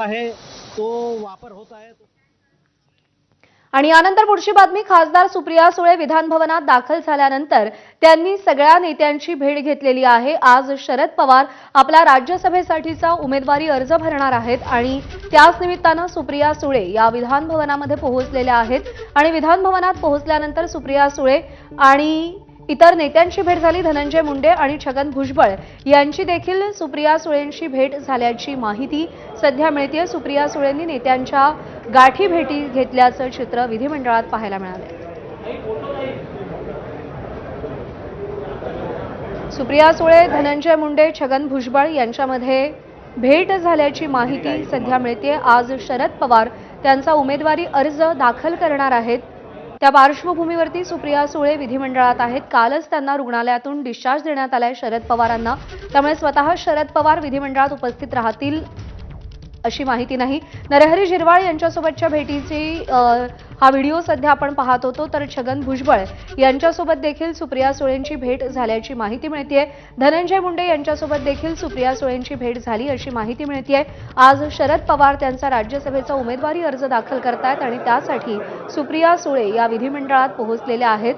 आहे तो वापर होत आहे। आणि यानंतर पुढची बातमी, खासदार सुप्रिया सुळे विधान भवनात दाखल झाल्यानंतर त्यांनी सगळ्या नेत्यांची भेट घेतलेली आहे। आज शरद पवार आपला राज्यसभेसाठीचा उमेदवारी अर्ज भरणार आहेत आणि त्याच निमित्ताने सुप्रिया सुळे या विधान भवनामध्ये पोहोचलेल्या आहेत आणि विधान भवनात पोहोचल्यानंतर सुप्रिया सुळे आणि इतर नेत्यांची भेट झाली। धनंजय मुंडे आणि छगन भुजबळ यांची देखील सुप्रिया सुळेंशी भेट झाल्याची माहिती सध्या मिळते। सुप्रिया सुळेंनी नेत्यांच्या गाठी भेटी घेतल्याचं चित्र विधिमंडळात पाहायला मिळाले। सुप्रिया सुळे, धनंजय मुंडे, छगन भुजबळ यांच्यामध्ये भेट झाल्याची माहिती सध्या मिळते। आज शरद पवार त्यांचा उमेदवारी अर्ज दाखल करणार आहेत। त्या पार्श्वभूमीवरती सुप्रिया सुळे विधिमंडळात आहेत। कालच त्यांना रुग्णालयातून डिस्चार्ज देण्यात आलाय शरद पवारांना, त्यामुळे स्वतः शरद पवार विधिमंडळात उपस्थित राहतील अशी माहिती नाही। नरहरी झिरवाळ यांच्यासोबतच्या भेटीची हा व्हिडिओ सध्या आपण पाहत होतो, तर छगन भुजबळ यांच्यासोबत देखील सुप्रिया सुळेंची भेट झाल्याची माहिती मिळतेय। धनंजय मुंडे यांच्यासोबत देखील सुप्रिया सुळेंची भेट झाली अशी माहिती मिळतेय। आज शरद पवार त्यांचा राज्यसभेचा उमेदवारी अर्ज दाखल करतायत आणि त्यासाठी सुप्रिया सुळे या विधिमंडळात पोहोचलेल्या आहेत।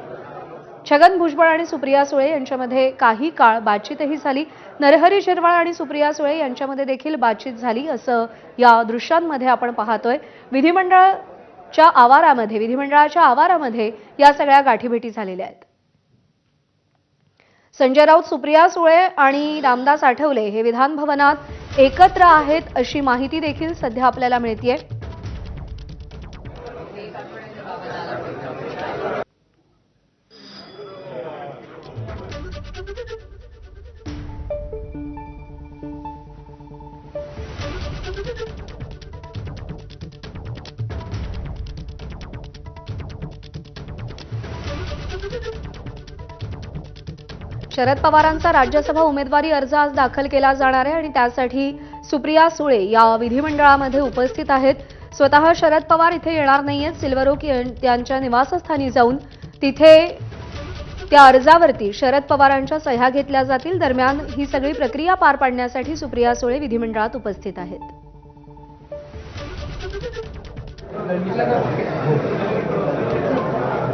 छगन भुजबळ आणि सुप्रिया सुळे यांच्यामध्ये काही काळ बातचीतही झाली। नरहरी झिरवाळ आणि सुप्रिया सुळे यांच्यामध्ये देखील बातचीत झाली असं या दृश्यांमध्ये आपण पाहतोय। विधिमंडळाच्या आवारामध्ये या सगळ्या गाठीभेटी झालेल्या आहेत। संजय राऊत, सुप्रिया सुळे आणि रामदास आठवले हे विधान भवनात एकत्र आहेत अशी माहिती देखील सध्या आपल्याला मिळतेय। शरद पवारांचा राज्यसभा उमेदवारी अर्ज आज दाखल केला जाणार आहे आणि त्यासाठी सुप्रिया सुळे या विधिमंडळामध्ये उपस्थित आहेत। स्वतः शरद पवार इथे येणार नाहीयेत। सिल्वर ओक यांच्या निवासस्थानी जाऊन तिथे त्या अर्जावरती शरद पवारांच्या सह्या घेतल्या जातील। दरम्यान ही सगळी प्रक्रिया पार पाडण्यासाठी सुप्रिया सुळे विधिमंडळात उपस्थित आहेत।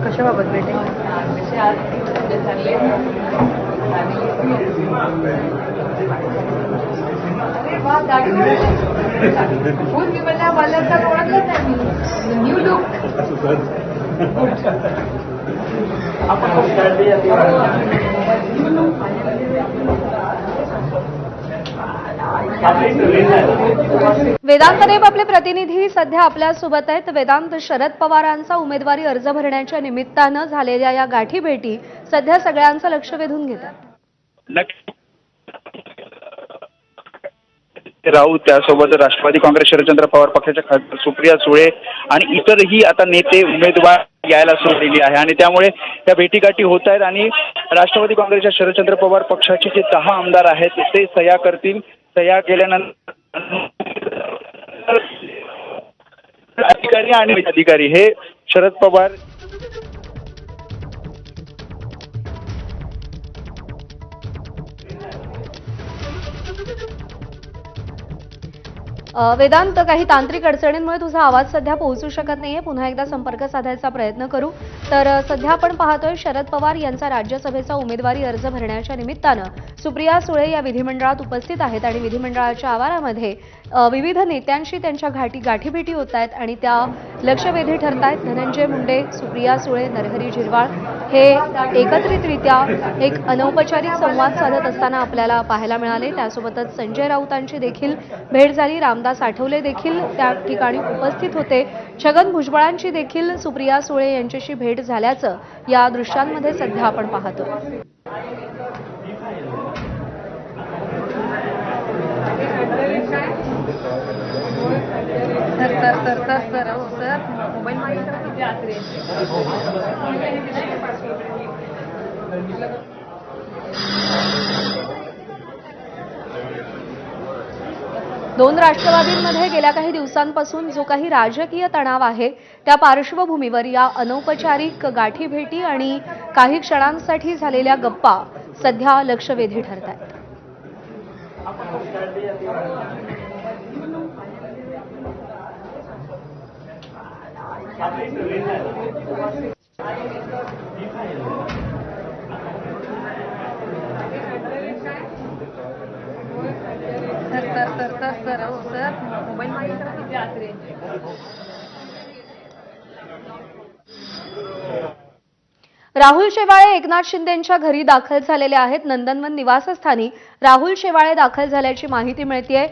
कशाबाबत भेटे न्यू लुक वेदांत देव आपले प्रतिनिधी सध्या आपल्या सोबत आहेत। वेदांत, शरद पवारांचा उमेदवारी अर्ज भरण्याच्या निमित्तानं झालेल्या या गाठीभेटी सध्या सगळ्यांचं लक्ष वेधून घेतात। राऊत, त्यासोबत राष्ट्रवादी काँग्रेस शरदचंद्र पवार पक्षाच्या खासदार सुप्रिया सुळे आणि इतरही आता नेते उमेदवार यायला सुरू केली आहे आणि त्यामुळे त्या भेटीगाठी होत आहेत आणि राष्ट्रवादी काँग्रेसच्या शरदचंद्र पवार पक्षाचे जे 10 आमदार आहेत ते सह्या करतील। सह्या केल्यानंतर अधिकारी हे शरद पवार वेदांत, काही तांत्रिक अडचणींमुळे तुझा आवाज सध्या पोहोचू शकत नाहीये। पुन्हा एकदा संपर्क साधायचा प्रयत्न करू। तर सध्या आपण पाहतोय शरद पवार यांचा राज्यसभेचा उमेदवारी अर्ज भरण्याच्या निमित्तानं सुप्रिया सुळे या विधिमंडळात उपस्थित आहेत आणि विधिमंडळाच्या आवारामध्ये विविध नेत्यांशी त्यांच्या गाठीभेटी होत आहेत आणि त्या लक्षवेधी ठरत आहेत। धनंजय मुंडे, सुप्रिया सुळे, नरहरी झिरवाळ हे एकत्रितरित्या एक अनौपचारिक संवाद साधत असताना आपल्याला पाहायला मिळाले। त्यासोबतच संजय राऊतांची देखील भेट झाली। रामदास आठवले देखील त्या ठिकाणी उपस्थित होते। छगन भुजबळांची देखील सुप्रिया सुळे यांच्याशी भेट झाल्याचं या दृश्यांमध्ये सध्या आपण पाहतो। सर मोबाईल दोन राष्ट्रवादींमध्ये गेल्या काही दिवसांपासून जो काही राजकीय तणाव आहे त्या पार्श्वभूमीवर या अनौपचारिक गाठीभेटी आणि काही क्षणांसाठी झालेल्या गप्पा सध्या लक्षवेधी ठरत आहेत। सर हो सर मोबाईल मागे राहुल शेवाळे एकनाथ शिंदेंच्या घरी दाखल झालेले आहेत. नंदनवन निवासस्थानी राहुल शेवाळे दाखल झाल्याची माहिती मिळतेय.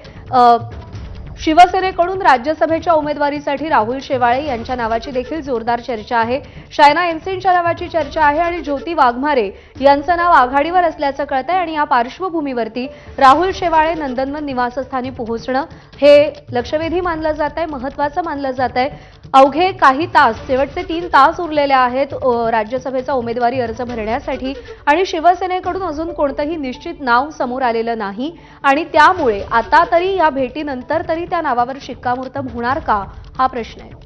शिवसेनेकडून राज्यसभेच्या उमेदवारीसाठी राहुल शेवाळे यांच्या नावाची देखील जोरदार चर्चा आहे. शायना एनसीनच्या नावाची चर्चा आहे आणि ज्योती वाघमारे यांचं नाव आघाडीवर असल्याचं कळतंय आणि या पार्श्वभूमीवरती राहुल शेवाळे नंदनवन निवासस्थानी पोहोचणं हे लक्षवेधी मानलं जात आहे, महत्त्वाचं मानलं जात आहे. अवघे काही तास, शेवटचे 3 तास उरलेले आहेत राज्यसभेचा उमेदवारी अर्ज भरण्यासाठी आणि शिवसेनेकडून अजून कोणतंही निश्चित नाव समोर आलेलं नाही आणि त्यामुळे आता तरी या भेटीनंतर तरी त्या नावावर शिक्कामोर्तब होणार का हा प्रश्न आहे.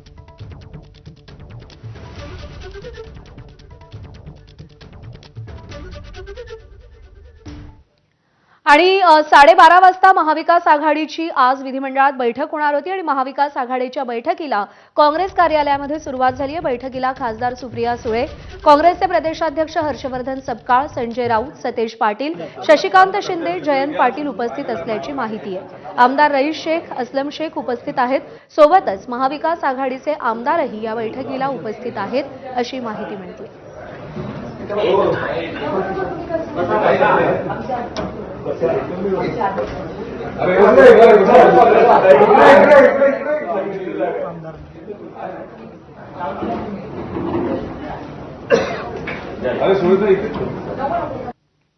आणि 12:30 वाजता महाविकास आघाडीची आज विधिमंडळात बैठक होणार होती आणि महाविकास आघाडीच्या बैठकीला काँग्रेस कार्यालयामध्ये सुरुवात झाली आहे. बैठकीला खासदार सुप्रिया सुळे, काँग्रेसचे प्रदेशाध्यक्ष हर्षवर्धन सपकाळ, संजय राऊत, सतेज पाटील, शशिकांत शिंदे, जयंत पाटील उपस्थित असल्याची माहिती आहे. आमदार रईस शेख, असलम शेख उपस्थित आहेत. सोबतच महाविकास आघाडीचे आमदारही या बैठकीला उपस्थित आहेत अशी माहिती मिळते.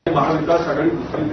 महाविकास आघाडी दुसरी